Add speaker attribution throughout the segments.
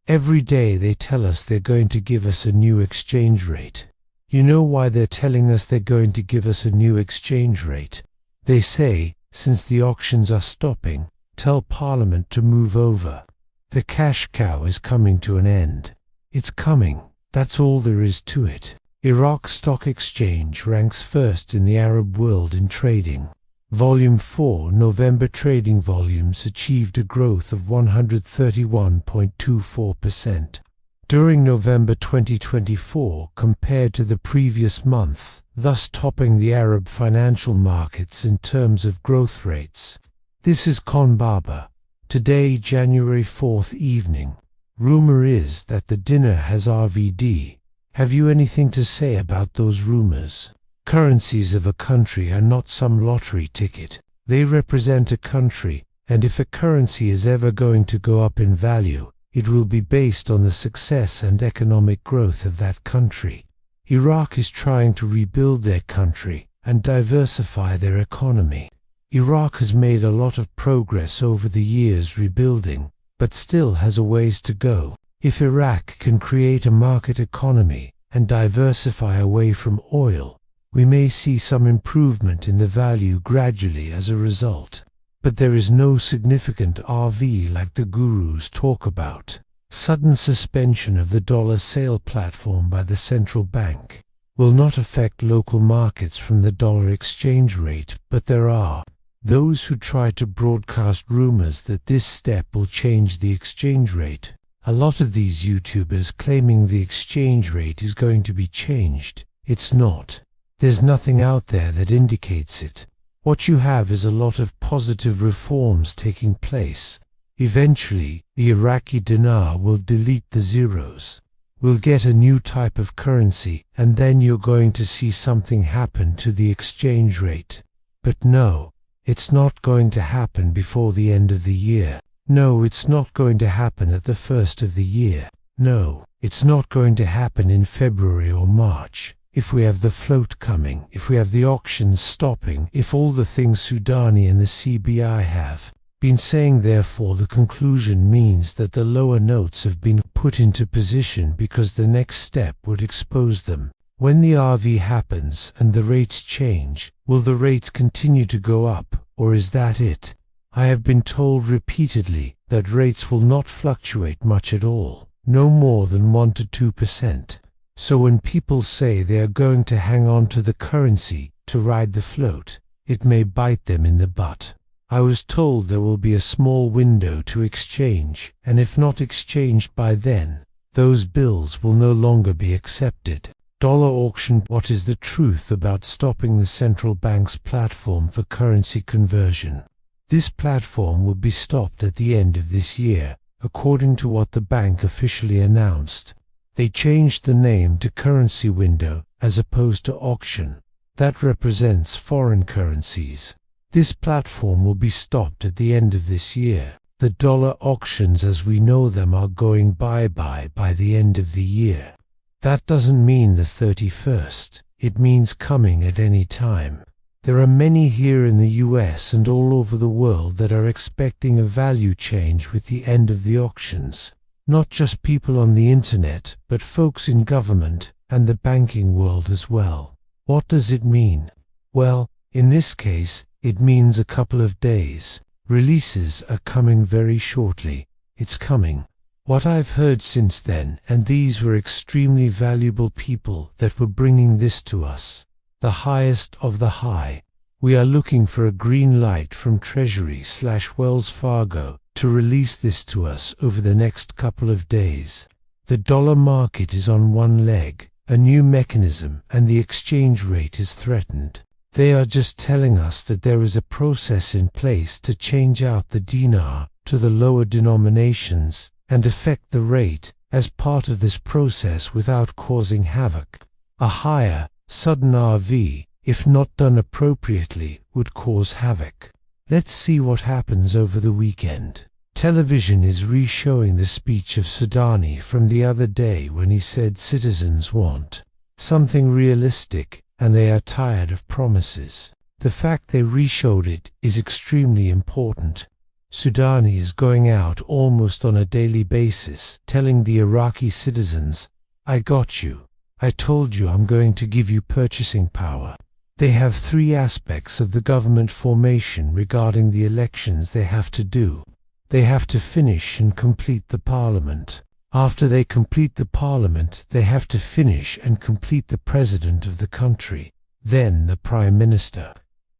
Speaker 1: Every day they tell us they're going to give us a new exchange rate. You know why they're telling us they're going to give us a new exchange rate? They say, since the auctions are stopping, tell Parliament to move over. The cash cow is coming to an end. It's coming. That's all there is to it. Iraq Stock Exchange ranks first in the Arab world in trading. Volume 4 November trading volumes achieved a growth of 131.24% during November 2024 compared to the previous month, thus topping the Arab financial markets in terms of growth rates. This is Baba. Today, January 4th evening. Rumor is that the dinar has RVD. Have you anything to say about those rumors? Currencies of a country are not some lottery ticket. They represent a country, and if a currency is ever going to go up in value, it will be based on the success and economic growth of that country. Iraq is trying to rebuild their country and diversify their economy. Iraq has made a lot of progress over the years rebuilding, but still has a ways to go. If Iraq can create a market economy and diversify away from oil, we may see some improvement in the value gradually as a result. But there is no significant RV like the gurus talk about. Sudden suspension of the dollar sale platform by the central bank will not affect local markets from the dollar exchange rate, but there are those who try to broadcast rumors that this step will change the exchange rate. A lot of these YouTubers claiming the exchange rate is going to be changed. It's not. There's nothing out there that indicates it. What you have is a lot of positive reforms taking place. Eventually, the Iraqi dinar will delete the zeros. We'll get a new type of currency, and then you're going to see something happen to the exchange rate. But no, it's not going to happen before the end of the year. No, it's not going to happen at the first of the year. No, it's not going to happen in February or March. If we have the float coming, if we have the auctions stopping, if all the things Sudani and the CBI have been saying, therefore the conclusion means that the lower notes have been put into position because the next step would expose them. When the RV happens and the rates change, will the rates continue to go up, or is that it? I have been told repeatedly that rates will not fluctuate much at all, no more than 1 to 2%. So when people say they are going to hang on to the currency to ride the float, it may bite them in the butt. I was told there will be a small window to exchange, and if not exchanged by then, those bills will no longer be accepted. Dollar auction. What is the truth about stopping the central bank's platform for currency conversion? This platform will be stopped at the end of this year, according to what the bank officially announced. They changed the name to currency window as opposed to auction. That represents foreign currencies. This platform will be stopped at the end of this year. The dollar auctions as we know them are going bye-bye by the end of the year. That doesn't mean the 31st. It means coming at any time. There are many here in the US and all over the world that are expecting a value change with the end of the auctions. Not just people on the internet, but folks in government and the banking world as well. What does it mean? Well, in this case, it means a couple of days. Releases are coming very shortly. It's coming. What I've heard since then, and these were extremely valuable people that were bringing this to us. The highest of the high. We are looking for a green light from Treasury/Wells Fargo to release this to us over the next couple of days. The dollar market is on one leg, a new mechanism, and the exchange rate is threatened. They are just telling us that there is a process in place to change out the dinar to the lower denominations and affect the rate as part of this process without causing havoc. A higher, sudden RV, if not done appropriately, would cause havoc. Let's see what happens over the weekend. Television is re-showing the speech of Sudani from the other day when he said citizens want something realistic and they are tired of promises. The fact they re-showed it is extremely important. Sudani is going out almost on a daily basis, telling the Iraqi citizens, "I got you. I told you I'm going to give you purchasing power." They have three aspects of the government formation regarding the elections they have to do. They have to finish and complete the parliament. After they complete the parliament, they have to finish and complete the president of the country, then the prime minister.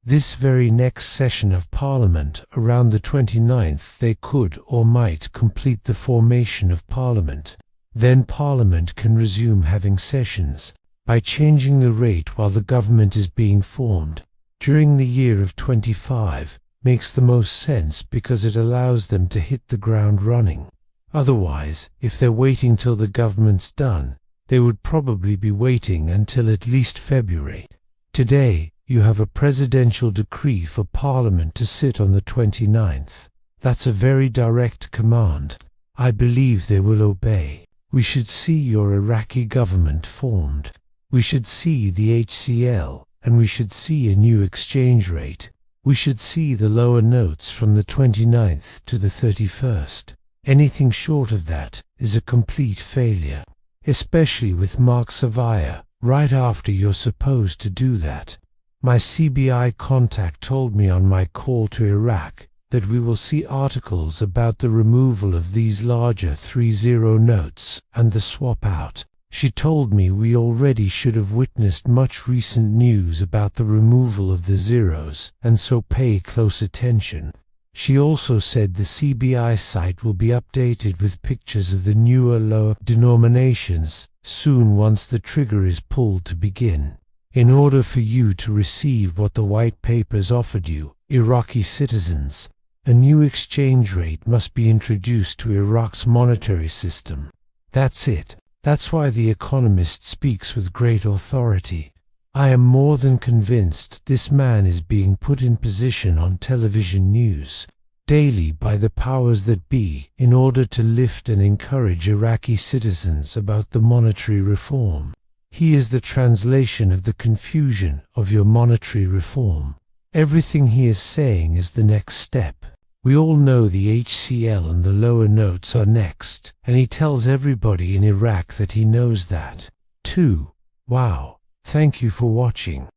Speaker 1: This very next session of parliament, around the 29th, they could or might complete the formation of parliament. Then parliament can resume having sessions by changing the rate while the government is being formed. During the year of 25 makes the most sense because it allows them to hit the ground running. Otherwise, if they're waiting till the government's done, they would probably be waiting until at least February. Today, you have a presidential decree for Parliament to sit on the 29th. That's a very direct command. I believe they will obey. We should see your Iraqi government formed. We should see the HCL, and we should see a new exchange rate. We should see the lower notes from the 29th to the 31st. Anything short of that is a complete failure, especially with Mark Savaya, right after you're supposed to do that. My CBI contact told me on my call to Iraq that we will see articles about the removal of these larger 30 notes and the swap out. She told me we already should have witnessed much recent news about the removal of the zeros, and so pay close attention. She also said the CBI site will be updated with pictures of the newer lower denominations soon once the trigger is pulled to begin. In order for you to receive what the white papers offered you, Iraqi citizens, a new exchange rate must be introduced to Iraq's monetary system. That's it. That's why The Economist speaks with great authority. I am more than convinced this man is being put in position on television news daily by the powers that be in order to lift and encourage Iraqi citizens about the monetary reform. He is the translation of the confusion of your monetary reform. Everything he is saying is the next step. We all know the HCL and the lower notes are next, and he tells everybody in Iraq that he knows that, too. Wow. Thank you for watching.